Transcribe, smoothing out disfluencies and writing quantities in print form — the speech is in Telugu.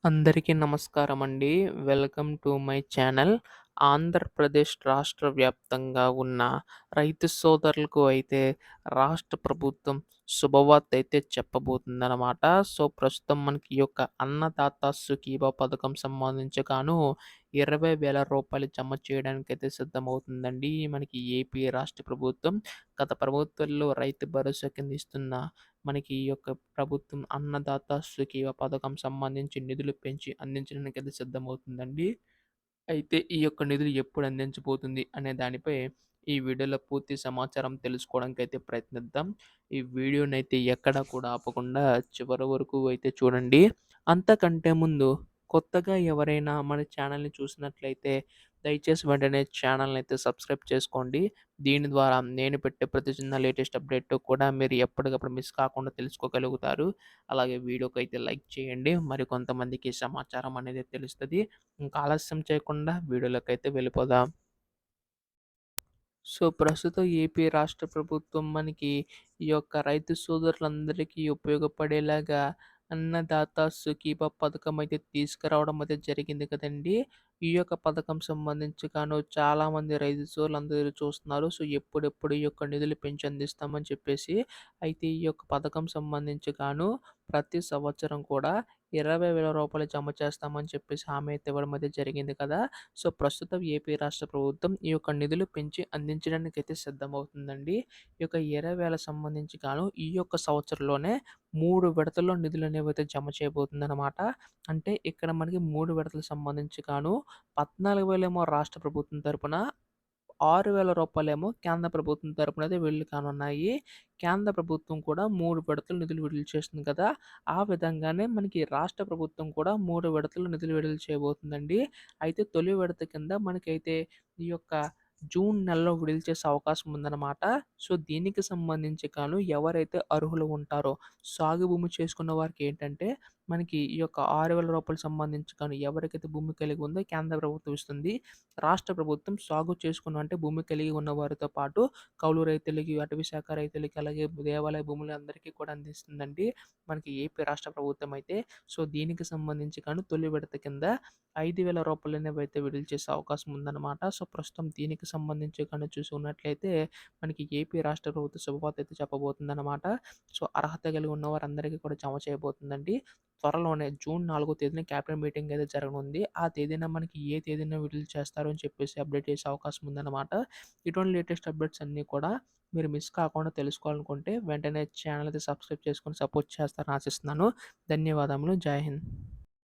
అందరికీ నమస్కారమండి. Welcome to my channel. Andhra Pradesh రాష్ట్ర వ్యాప్తంగా ఉన్న రైతు సోదరులకు అయితే రాష్ట్ర ప్రభుత్వం శుభవార్త అయితే చెప్పబోతుందనమాట. సో, ప్రస్తుతం మనకి ఈ యొక్క అన్నదాత సుఖీభవ పథకం సంబంధించి గాను రూ. 20,000 జమ చేయడానికైతే సిద్ధమవుతుందండి. మనకి ఏపీ రాష్ట్ర ప్రభుత్వం. గత ప్రభుత్వాల్లో రైతు భరోసా కింద ఇస్తున్న మనకి ఈ యొక్క ప్రభుత్వం అన్నదాత సుఖీవ పథకం సంబంధించి నిధులు పెంచి అందించడానికైతే సిద్ధమవుతుందండి. అయితే ఈ యొక్క నిధులు ఎప్పుడు అందించబోతుంది అనే దానిపై ఈ వీడియోలో పూర్తి సమాచారం తెలుసుకోవడానికైతే ప్రయత్నిద్దాం. ఈ వీడియోనైతే ఎక్కడా కూడా ఆపకుండా చివరి వరకు అయితే చూడండి. అంతకంటే ముందు కొత్తగా ఎవరైనా మన ఛానల్‌ని చూసినట్లయితే దయచేసి వెంటనే ఛానల్‌ని అయితే సబ్స్క్రైబ్ చేసుకోండి. దీని ద్వారా నేను పెట్టే ప్రతి చిన్న లేటెస్ట్ అప్డేట్ కూడా మీరు ఎప్పటికప్పుడు మిస్ కాకుండా తెలుసుకోగలుగుతారు. అలాగే వీడియోకైతే లైక్ చేయండి. మరికొంతమందికి సమాచారం అనేది తెలుస్తది. ఇంకా ఆలస్యం చేయకుండా వీడియోలోకైతే వెళ్ళిపోదాం. సో, ప్రస్తుతం ఏపీ రాష్ట్ర ప్రభుత్వం మనకి ఈ యొక్క రైతు సోదరులందరికీ ఉపయోగపడేలాగా అన్నదాత సుఖీభవ పథకం అయితే తీసుకురావడం అయితే జరిగింది కదండీ! ఈ యొక్క పథకం సంబంధించి గాను చాలామంది రైతు సోదరులందరూ ఎదురు చూస్తున్నారు. సో, ఎప్పుడెప్పుడు ఈ యొక్క నిధులు పెంచి అందిస్తామని చెప్పేసి. అయితే ఈ యొక్క పథకం సంబంధించి గాను ప్రతి సంవత్సరం కూడా రూ. 20,000 జమ చేస్తామని చెప్పేసి హామీ అయితే ఇవ్వడం అయితే జరిగింది కదా! సో, ప్రస్తుతం ఏపీ రాష్ట్ర ప్రభుత్వం ఈ యొక్క నిధులు పెంచి అందించడానికైతే సిద్ధమవుతుందండి. ఈ యొక్క 20,000 సంబంధించి గాను ఈ యొక్క సంవత్సరంలోనే 3 విడతల్లో నిధులనేవైతే జమ చేయబోతుందనమాట. అంటే ఇక్కడ మనకి 3 విడతలకు సంబంధించి గాను 14,000 ఏమో రాష్ట్ర ప్రభుత్వం తరపున, రూ. 6,000 కేంద్ర ప్రభుత్వం తరపున అయితే విడుదల కానున్నాయి. కేంద్ర ప్రభుత్వం కూడా 3 విడతలు నిధులు విడుదల చేస్తుంది కదా! ఆ విధంగానే మనకి రాష్ట్ర ప్రభుత్వం కూడా 3 విడతలు నిధులు విడుదల చేయబోతుందండి. అయితే తొలి విడత కింద మనకైతే ఈ యొక్క జూన్ నెలలో విడుదల చేసే అవకాశం ఉందన్నమాట. సో, దీనికి సంబంధించి గాను ఎవరైతే అర్హులు ఉంటారో సాగు భూమి చేసుకున్న వారికేంటంటే మనకి ఈ యొక్క రూ. 6,000 సంబంధించి గాను ఎవరికైతే భూమి కలిగి ఉందో కేంద్ర ప్రభుత్వం ఇస్తుంది. రాష్ట్ర ప్రభుత్వం సాగు చేసుకున్న అంటే భూమి కలిగి ఉన్న వారితో పాటు కౌలు రైతులకి, అటవీ శాఖ రైతులకి, అలాగే దేవాలయ భూములందరికీ కూడా అందిస్తుందండి. మనకి ఏపీ రాష్ట్ర ప్రభుత్వం అయితే. సో, దీనికి సంబంధించి గాను తొలి విడత కింద రూ. 5,000 అనేవైతే విడుదల చేసే అవకాశం ఉందన్నమాట. సో, ప్రస్తుతం దీనికి సంబంధించి గాను చూసుకున్నట్లయితే మనకి ఏపీ రాష్ట్ర ప్రభుత్వం శుభవార్త అయితే చెప్పబోతుందన్నమాట. సో, అర్హత కలిగి ఉన్న వారందరికీ కూడా జమ చేయబోతుందండి. త్వరలోనే జూన్ 4 తేదీన క్యాబినెట్ మీటింగ్ అయితే జరగనుంది. ఆ తేదీన మనకి ఏ తేదీన విడుదల చేస్తారు అని చెప్పేసి అప్డేట్ చేసే అవకాశం ఉందన్నమాట. ఇటువంటి లేటెస్ట్ అప్డేట్స్ అన్నీ కూడా మీరు మిస్ కాకుండా తెలుసుకోవాలనుకుంటే వెంటనే ఛానల్ అయితే సబ్స్క్రైబ్ చేసుకొని సపోర్ట్ చేస్తారని ఆశిస్తున్నాను. ధన్యవాదములు. జై హింద్.